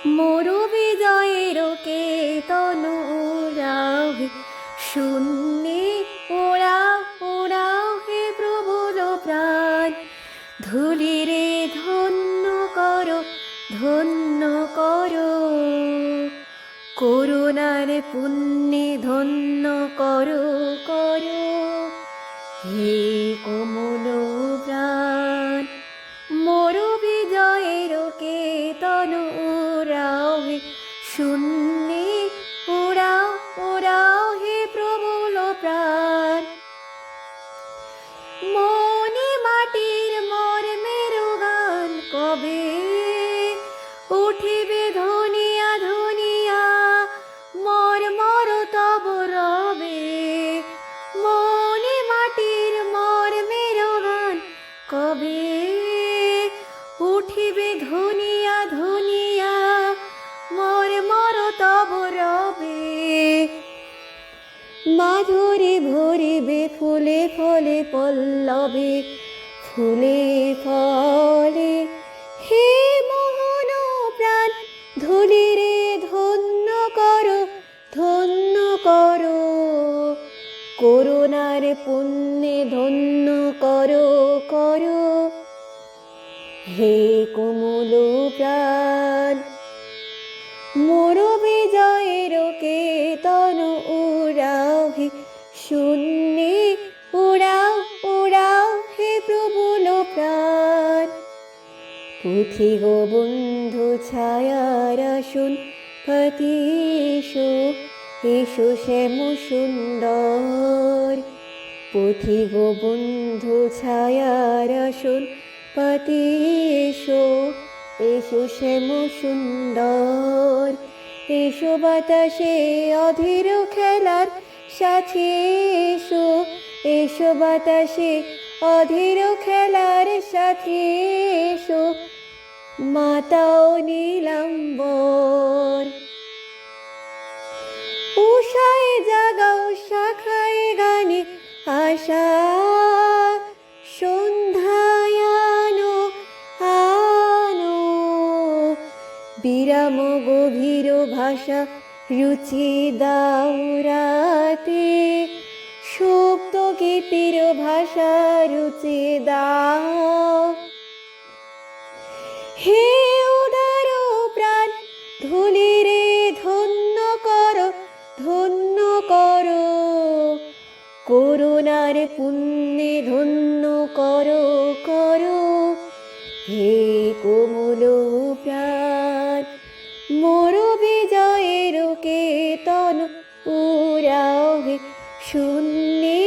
মোরু বিজয়ের কেতন উড়াও হে শূন্যে, ওড়াও ওড়াও হে প্রবল প্রাণ। ধুলিরে ধন্য করো, ধন্য করো, করুণার পুণ্যে ধন্য করো করো, হে কোমল প্রাণ। মোরু বিজয়ের কেতন উড়াও হে শূন্যে, উড়াও উড়াও হে প্রবল প্রাণ। মনে মাটির মর্মের গান কবে উঠিবে ধনিয়া ধনিয়া, মর মর তব রবে। মনে মাটির মর্মের গান কবে উঠিবে ধনিয়া ধনিয়া, মর মর তব রবে। মাধুরী ভরিবে ফুলে ফলে পল্লবে, ফুলে ফলে হে মোহন প্রাণ। ধুলিরে ধন্য করো, ধন্য করো, করুণার পুণ্যে ধন্য করো করো, হে কোমল প্রাণ। মোরু বিজয়ের কেতন উড়াও হে শূন্যে, উড়াও উড়াও হে প্রবল প্রাণ। পুথিগ বন্ধু ছায়ার আসন পাতি এসো, এসো শ্যাম সুন্দর। পুথিগ বন্ধু ছায়ার আসন পাতি এসো, এসো শ্যাম সুন্দর। এসো বাতাসে অধীর খেলার সাথী এসো, এসো বাতাসে অধীর খেলার সাথী এসো, মাতাও নীলাম্বর। উষায় জাগাও শাখায় গানে আশা, সন্ধ্যায় আনো আনো বিরাম গভীর ভাষা রুচি দাও রাতে। সুপ্ত গীতির ভাষা রুচি দাও, হে উদার প্রাণ। ধুলিরে ধন্য করো, ধন্য করো, করুণার পুণ্যে ধন্য করো করো, হে কোমল প্রাণ। মোরু বিজয়ের কেতন উড়াও হে শূন্যে,